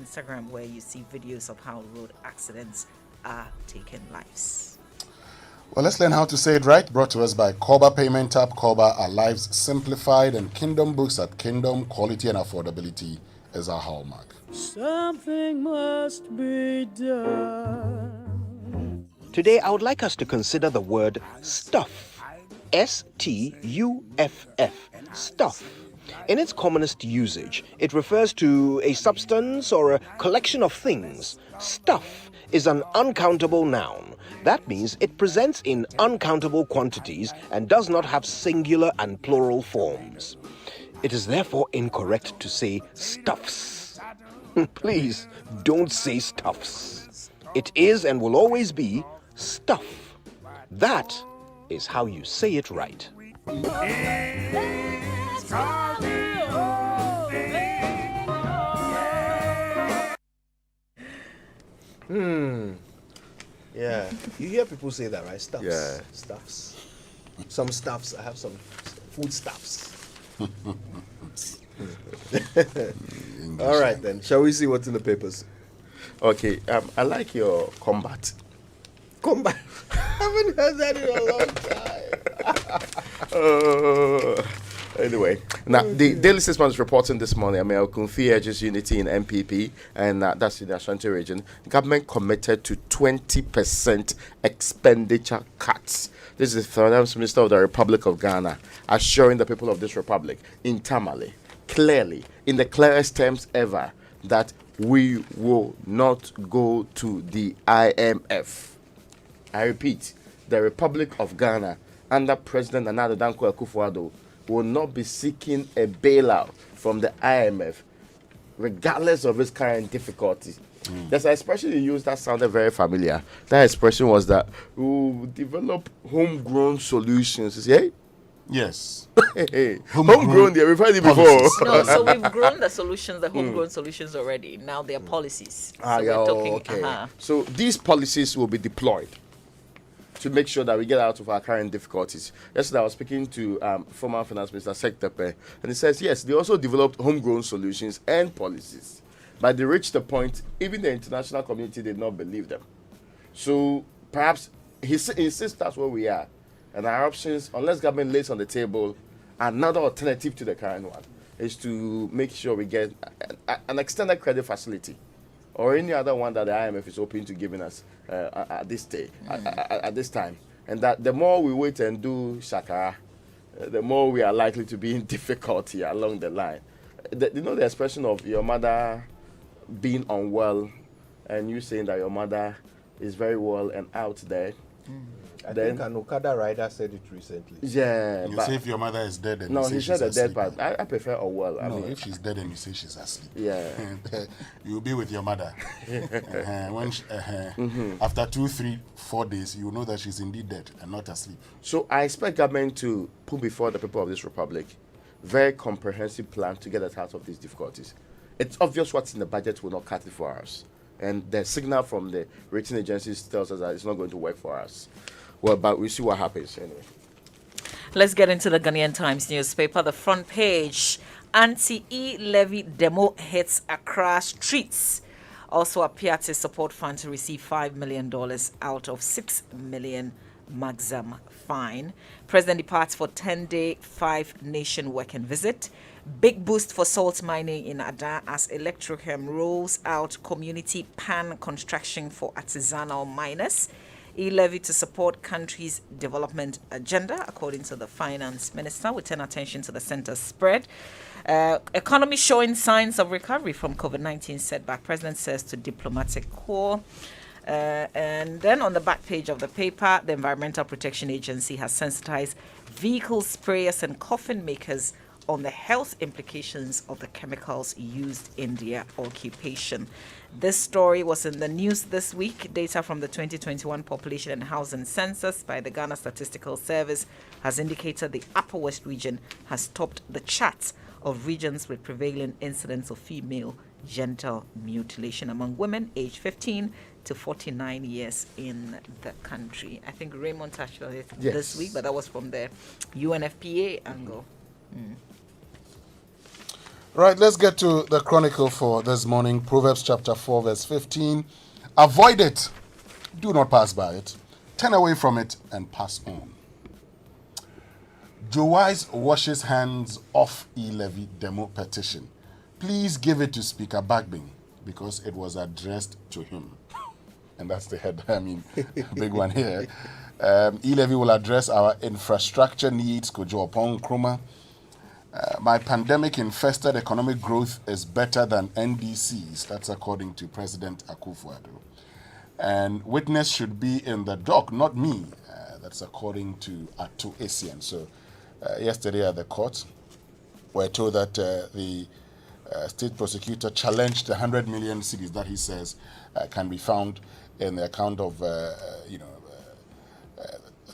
Instagram, where you see videos of how road accidents are taking lives. Well, let's learn how to say it right. Brought to us by Korba Payment App. Korba, our lives simplified, and Kingdom Books at Kingdom. Quality and affordability is our hallmark. Something must be done. Today, I would like us to consider the word stuff. S-T-U-F-F. Stuff. In its commonest usage, it refers to a substance or a collection of things. Stuff is an uncountable noun. That means it presents in uncountable quantities and does not have singular and plural forms. It is therefore incorrect to say stuffs. Please don't say stuffs. It is and will always be stuff. That is how you say it right. Yeah, you hear people say that, right? Stuffs. Yeah. Stuffs. Some stuffs. I have some food stuffs. All right, then. Shall we see what's in the papers? Okay, I like your combat. Combat. I haven't heard that in a long time. Anyway, now the Daily Statesman is reporting this morning. Kunfi urges unity in MPP, and that's in the Ashanti region. The government committed to 20% expenditure cuts. This is the Finance Minister of the Republic of Ghana assuring the people of this republic, internally, clearly, in the clearest terms ever, that we will not go to the IMF. I repeat, the Republic of Ghana, under President Nana Danko Akufo-Addo, will not be seeking a bailout from the IMF, regardless of its current difficulties. There's an expression you used that sounded very familiar. That expression was that we will develop homegrown solutions. You see, hey? Yes. Homegrown, we've heard it before. No, so we've grown the solutions, the homegrown solutions already. Now they are policies. So we're talking, okay. So these policies will be deployed to make sure that we get out of our current difficulties. Yesterday, I was speaking to former Finance Minister Sektepe, and he says, yes, they also developed homegrown solutions and policies, but they reached the point, even the international community did not believe them. So perhaps he insists that's where we are, and our options, unless government lays on the table another alternative to the current one, is to make sure we get an extended credit facility or any other one that the IMF is open to giving us at this day, at this time. And that the more we wait and do shakara, the more we are likely to be in difficulty along the line. You know the expression of your mother being unwell and you saying that your mother is very well and out there. I think an Okada rider said it recently. Yeah. You say if your mother is dead and no, you say he she's said the dead asleep. part. I prefer unwell. No, I mean, if she's dead and you say she's asleep. Yeah. You'll be with your mother. After 2, 3, 4 days, you will know that she's indeed dead and not asleep. So I expect government to put before the people of this republic very comprehensive plan to get us out of these difficulties. It's obvious what's in the budget will not cut it for us. And the signal from the rating agencies tells us that it's not going to work for us. Well, but we'll see what happens anyway. Let's get into the Ghanaian Times newspaper. The front page, anti-e-levy demo hits Accra streets. Also appear to support fund to receive $5 million out of $6 million maximum fine. President departs for 10-day 5-nation working visit. Big boost for salt mining in Ada as Electrochem rolls out community pan construction for artisanal miners. E-levy to support country's development agenda, according to the finance minister. We turn attention to the centre's spread. Economy showing signs of recovery from COVID-19 setback. President says to diplomatic corps. And then on the back page of the paper, the Environmental Protection Agency has sensitized vehicle sprayers and coffin makers on the health implications of the chemicals used in their occupation. This story was in the news this week. Data from the 2021 Population and Housing Census by the Ghana Statistical Service has indicated the Upper West region has topped the charts of regions with prevailing incidence of female genital mutilation among women aged 15 to 49 years in the country. I think Raymond touched on it this week, but that was from the UNFPA angle. Right, let's get to the chronicle for this morning. Proverbs chapter 4, verse 15. Avoid it. Do not pass by it. Turn away from it and pass on. Joe Wise washes hands off e-levy demo petition. Please give it to Speaker Bagbin because it was addressed to him. And that's the head, big one here. E-levy will address our infrastructure needs, Kojo Opong Kruma. My pandemic-infested economic growth is better than NDC's. That's according to President Akufo-Addo. And witness should be in the dock, not me. That's according to Atu Essien. So yesterday at the court, we're told that the state prosecutor challenged the 100 million cedis that he says can be found in the account of,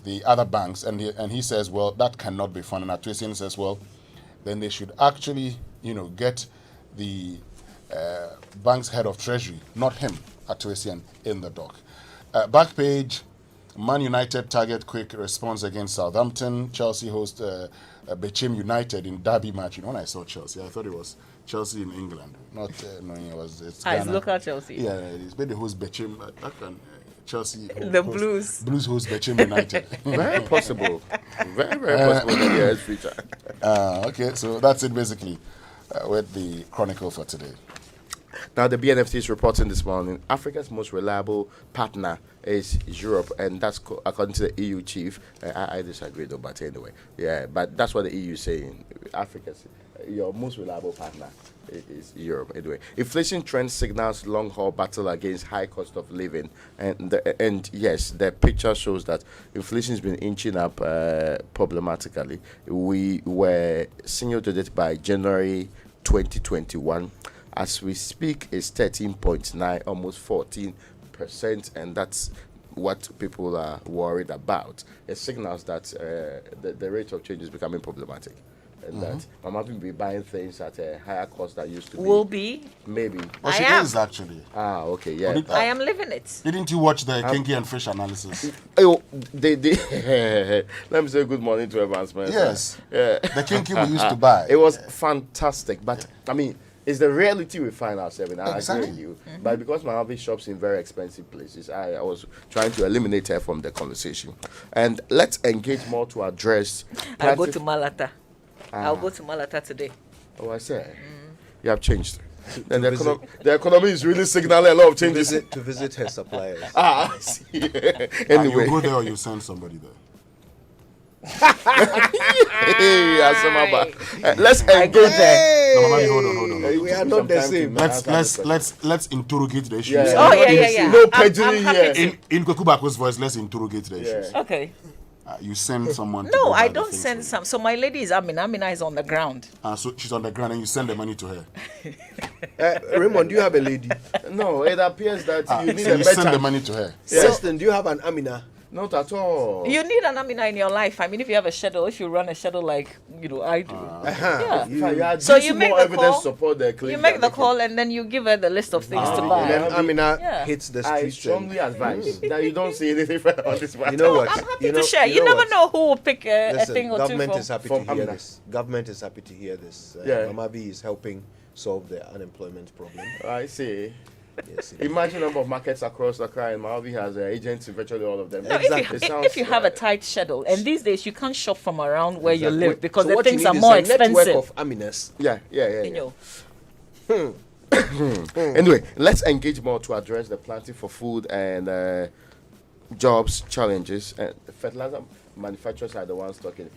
the other banks. And he says, well, that cannot be found. And Atu Essien says, well, then they should actually, get the bank's head of treasury, not him, Atu Essien, in the dock. Back page, Man United target quick response against Southampton. Chelsea host Bechem United in derby match. When I saw Chelsea, I thought it was Chelsea in England, not knowing it's It's Ghana. local Chelsea. Yeah, it's been the host Bechem. Chelsea. The Blues. Blues host Bechem United. Very possible. Very possible that he has future. Okay, so that's it basically with the chronicle for today. Now, the BNFT is reporting this morning Africa's most reliable partner is Europe, and that's according to the EU chief. I disagree though, but anyway, yeah, but that's what the EU is saying. Africa's your most reliable partner is Europe. Anyway, inflation trend signals long haul battle against high cost of living, and yes, the picture shows that inflation has been inching up problematically. We were single digit by January 2021. As we speak, it's 13.9, almost 14%, and that's what people are worried about. It signals that the rate of change is becoming problematic, and that I'm having to be buying things at a higher cost than used to be. Will be. Maybe. Well, I she am. is actually. Okay, yeah. I am living it. Didn't you watch the Kinky and Fish analysis? Oh, they let me say good morning to Evans, man. Yes. Yeah. The Kinky we used to buy. It was fantastic, but I mean, it's the reality we find ourselves in. I Exactly. agree with you. But because my hobby shops in very expensive places, I was trying to eliminate her from the conversation. And let's engage more to address. I'll go to Malata. I'll go to Malata today. Oh, I say, you have changed. Then the economy is really signaling a lot of changes. To visit her suppliers. I see. Anyway. You go there or you send somebody there. Hey, Asamaba. Let's I go engage. there. No, Mama, hold on. We are not the same. Let's interrogate the issues. Yeah. Oh, yeah. No I'm perjury happy here. to. In Kwekubako's voice, let's interrogate the issues. Okay. You send someone. to No, go buy I the don't things send for some. So my lady is Amina. Amina is on the ground. you. So she's on the ground and you send the money to her. Raymond, do you have a lady? No, it appears that you need So a you send the better. money to her. Preston, do you have an Amina? Not at all. You need an Amina in your life. I mean, if you have a schedule, if you run a schedule like I do, yeah. So you make more the evidence call. support the claim. You make the call and then you give her the list of things to And buy. then Amina Yeah. hits the I streets. strongly advise that you don't see anything on this matter. You know what? I'm happy to share. You never what? know who will pick a Listen, thing or two government from. is happy from to hear Amina. this. Government is happy to hear this. Yeah. Mama B is helping solve the unemployment problem. I see. Yes, Imagine the number of markets across the country, and Malawi has agents in virtually all of them. No, Exactly. if you have a tight schedule, and these days you can't shop from around where you Exactly. live because So the what you things need are is more a network expensive. of Aminas. Yeah. You know. Anyway, let's engage more to address the planting for food and jobs challenges. Fertilizer manufacturers are the ones talking.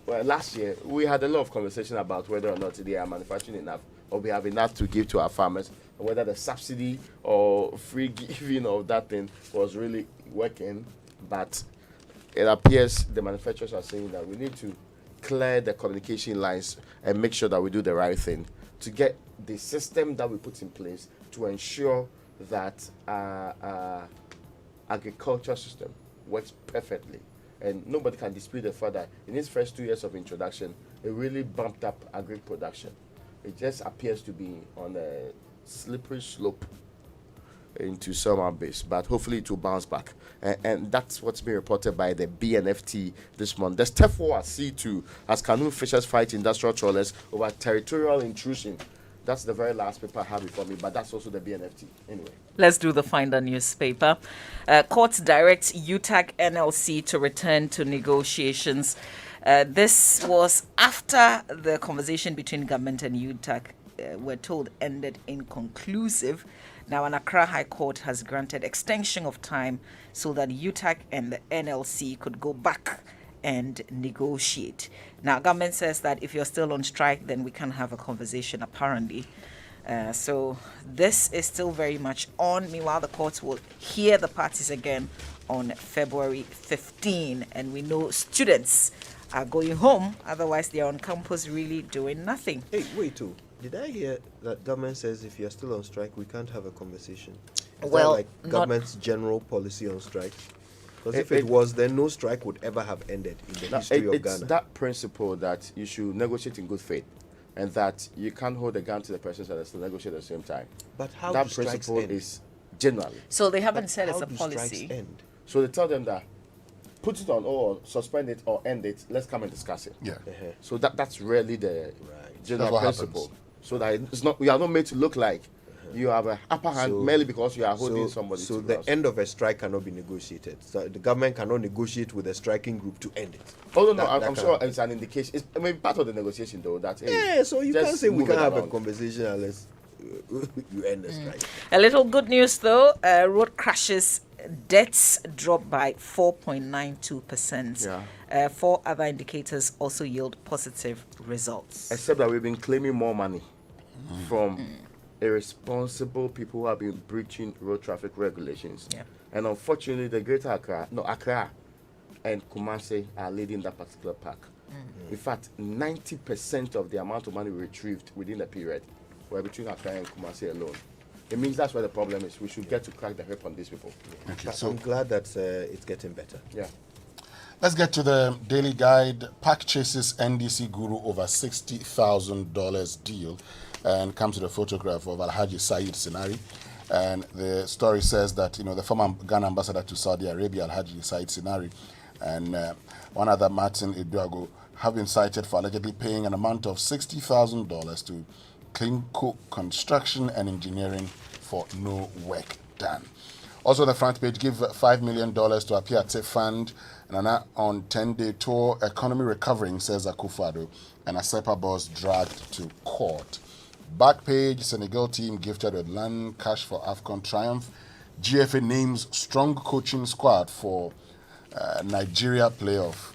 Last year we had a lot of conversation about whether or not they are manufacturing enough or we have enough to give to our farmers, or whether the subsidy or free giving of that thing was really working. But it appears the manufacturers are saying that we need to clear the communication lines and make sure that we do the right thing to get the system that we put in place to ensure that our agriculture system works perfectly. And nobody can dispute the fact that in its first 2 years of introduction, it really bumped up agri production. It just appears to be on a slippery slope into summer base, but hopefully it will bounce back. And that's what's been reported by the BNFT this month. There's tough war at sea too, as canoe fishers fight industrial trawlers over territorial intrusion. That's the very last paper I have before me, but that's also the BNFT. Anyway. Let's do the Finder newspaper. Court directs UTAC NLC to return to negotiations. This was after the conversation between government and UTAC, we're told, ended inconclusive. Now, an Accra High Court has granted extension of time so that UTAC and the NLC could go back and negotiate. Now, government says that if you're still on strike, then we can have a conversation, apparently. So this is still very much on. Meanwhile, the courts will hear the parties again on February 15. And we know students are going home. Otherwise, they're on campus really doing nothing. Hey, wait, too. Did I hear that government says if you're still on strike, we can't have a conversation? Is Well, that like government's general policy on strikes? Because if it was, then no strike would ever have ended in the history of It's Ghana. that principle that you should negotiate in good faith, and that you can't hold a gun to the person and still negotiate at the same time. But how that do strikes principle end? is generally. So they haven't But said it's how a do policy. strikes end? So they tell them that put it on or suspend it or end it. Let's come and discuss it. Yeah. So that's really the general That's what principle. happens. So that it's not, we are not made to look like you have an upper hand So- merely because you are holding somebody. So to the ground. end of a strike cannot be negotiated. So the government cannot negotiate with a striking group to end it. Oh no, That- I'm that sure can- it's an indication. It's maybe part of the negotiation though. That hey, Yeah, so you just can't say we move can't it have a along. conversation unless you end the strike. A little good news though, road crashes deaths dropped by 4.92%. Yeah. 4 other indicators also yield positive results. Except that we've been claiming more money from irresponsible people who have been breaching road traffic regulations. Yeah. And unfortunately, the Greater Accra and Kumasi are leading that particular pack. In fact, 90% of the amount of money we retrieved within the period were between Accra and Kumasi alone. It means that's where the problem is. We should get to crack the whip on these people. Okay, But so I'm glad that it's getting better. Yeah. let's get to the daily guide. Pack chases NDC guru over $60,000 deal, and comes with a photograph of Alhaji Saeed Sinari. And the story says that, the former Ghana ambassador to Saudi Arabia, Alhaji Saeed Sinari, and one other, Martin Eduago, have been cited for allegedly paying an amount of $60,000 to Clinco Construction and Engineering for no work done. Also on the front page, give $5 million to Apiate Fund, and on 10-day tour, economy recovering, says Akufo-Addo, and Asepa boss dragged to court. Back page, Senegal team gifted with land cash for AFCON triumph. GFA names strong coaching squad for Nigeria playoff.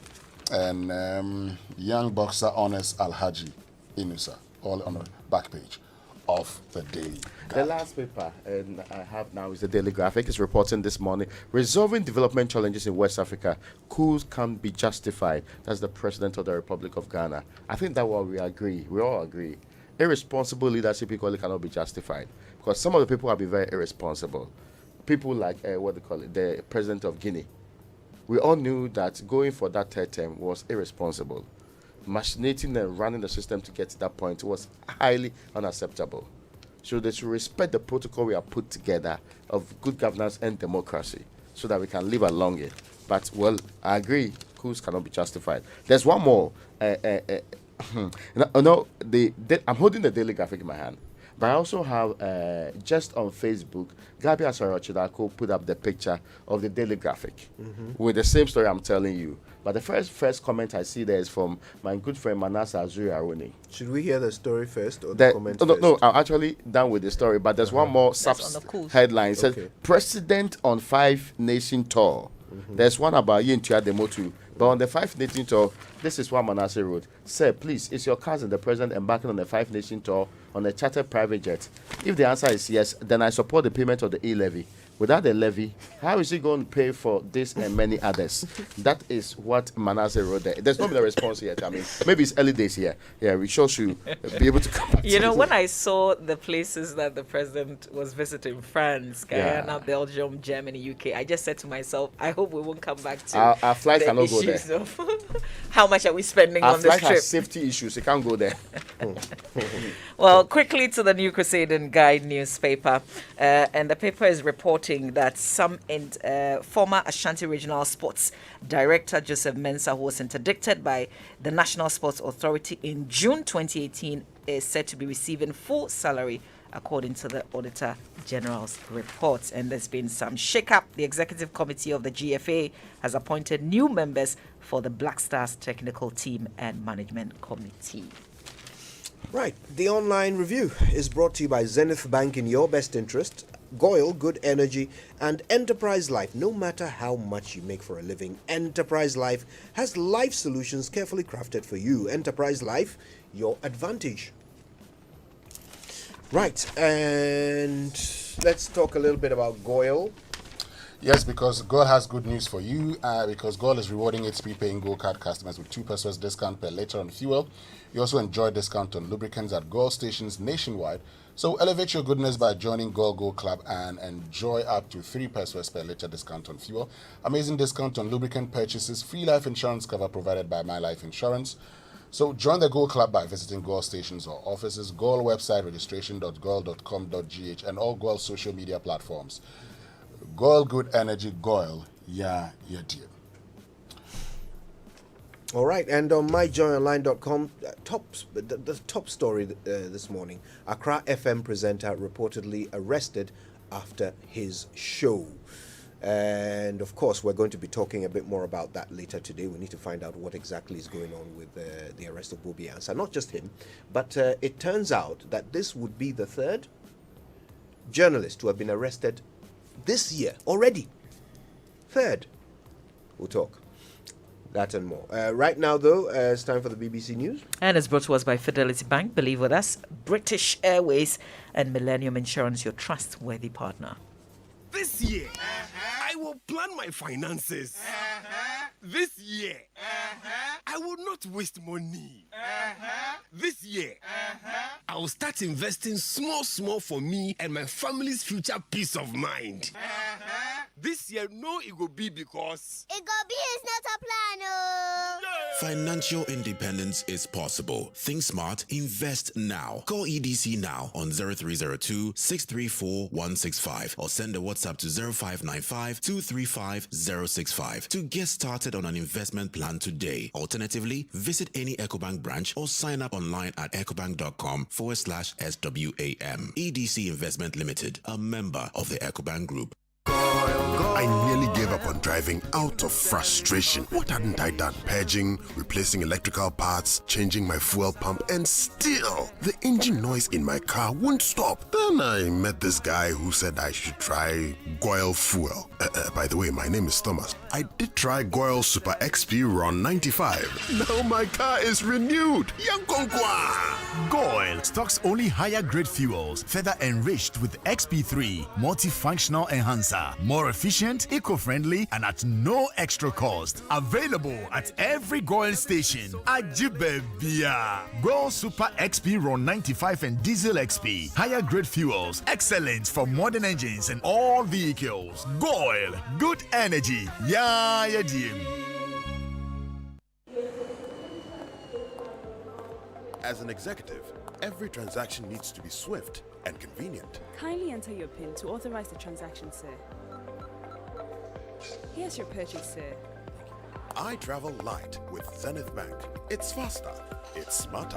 And young boxer honors Alhaji Inusa, all on the back page of the Daily The Guide. last paper and I have now is the Daily Graphic. It's reporting this morning, resolving development challenges in West Africa. Coups can be justified. That's the President of the Republic of Ghana. I think that what we agree. We all agree. Irresponsible leadership equally cannot be justified because some of the people have been very irresponsible. People like, the President of Guinea. We all knew that going for that third term was irresponsible. Machinating and running the system to get to that point was highly unacceptable. So they should respect the protocol we have put together of good governance and democracy so that we can live along it. But, well, I agree, coups cannot be justified. There's one more. I'm holding the Daily Graphic in my hand. But I also have, just on Facebook, Gabi Asaro-Chidako put up the picture of the Daily Graphic with the same story I'm telling you. But the first comment I see there is from my good friend Manasseh Azuri Aruni. Should we hear the story first or the comment No, first? no, I'm actually done with the story, but there's one more That's on the course. headline. It says, Okay. President on 5-nation tour. There's one about Yintua Demotu. But on the 5-nation tour, this is what Manasseh wrote. Sir, please, is your cousin, the president, embarking on the 5-nation tour on a chartered private jet? If the answer is yes, then I support the payment of the e-levy. Without the levy, how is he going to pay for this and many others? That is what Manasseh wrote there. There's not been a response yet. I mean, maybe it's early days here. Yeah, we sure should be able to come back You to know, this. when I saw the places that the president was visiting, France, Guyana, Yeah. Belgium, Germany, UK, I just said to myself, I hope we won't come back to Our flight the cannot go there. issues of how much are we spending Our on this flight trip. has safety issues. It can't go there. Well, quickly to the New Crusader Guide newspaper, and the paper is reporting that former Ashanti Regional Sports Director Joseph Mensah, who was interdicted by the National Sports Authority in June 2018, is said to be receiving full salary, according to the Auditor General's report. And there's been some shake-up. The Executive Committee of the GFA has appointed new members for the Black Stars Technical Team and Management Committee. Right. The online review is brought to you by Zenith Bank in your best interest, Goyle Good Energy, and Enterprise Life. No matter how much you make for a living, Enterprise Life has life solutions carefully crafted for you. Enterprise Life, your advantage. Right, and let's talk a little bit about Goyle. Yes, because Goyle has good news for you. Because Goyle is rewarding its prepaying Gold Card customers with 2 pesos discount per liter on fuel. You also enjoy discount on lubricants at Goyle stations nationwide. So elevate your goodness by joining Goyle Go Club and enjoy up to 3 pesos per liter discount on fuel. Amazing discount on lubricant purchases. Free life insurance cover provided by My Life Insurance. So join the Goyle Club by visiting Goyle stations or offices, Goyle website registration.goyle.com.gh, and all Goyle social media platforms. Goyle Good Energy, Goyle, yeah, dear. All right, and on myjoyonline.com, the top story this morning, Accra FM presenter reportedly arrested after his show. And of course, we're going to be talking a bit more about that later today. We need to find out what exactly is going on with the arrest of Bobby Ansah. Not just him, but it turns out that this would be the third journalist to have been arrested this year already. Third. We'll talk. That and more. Right now, though, it's time for the BBC News. And it's brought to us by Fidelity Bank. Believe with us, British Airways and Millennium Insurance, your trustworthy partner. This year, I will plan my finances. This year, I will not waste money. This year, I will start investing small for me and my family's future peace of mind. This year, no, it will be because... It go be is not a plan, oh. Financial independence is possible. Think smart, invest now. Call EDC now on 0302 634 165 or send a WhatsApp to 0595 235 065 to get started on an investment plan today. Alternatively, visit any EcoBank branch or sign up online at ecobank.com/SWAM. EDC Investment Limited, a member of the EcoBank Group. I nearly gave up on driving out of frustration. What hadn't I done? Purging, replacing electrical parts, changing my fuel pump, and still the engine noise in my car wouldn't stop. Then I met this guy who said I should try Goyle Fuel. By the way, my name is Thomas. I did try Goyle Super XP Ron 95. Now my car is renewed. Yankonkwa! Goyle stocks only higher grade fuels, further enriched with XP3 multifunctional enhancer. More efficient, eco-friendly, and at no extra cost. Available at every Goyle station. Ajibebia. Goyle Super XP Ron 95 and Diesel XP. Higher grade fuels. Excellent for modern engines and all vehicles. Goyle. Good energy. Yeah, dear. As an executive, every transaction needs to be swift and convenient. Kindly enter your PIN to authorize the transaction, sir. Here's your purchase, sir. I travel light with Zenith Bank. It's faster. It's smarter.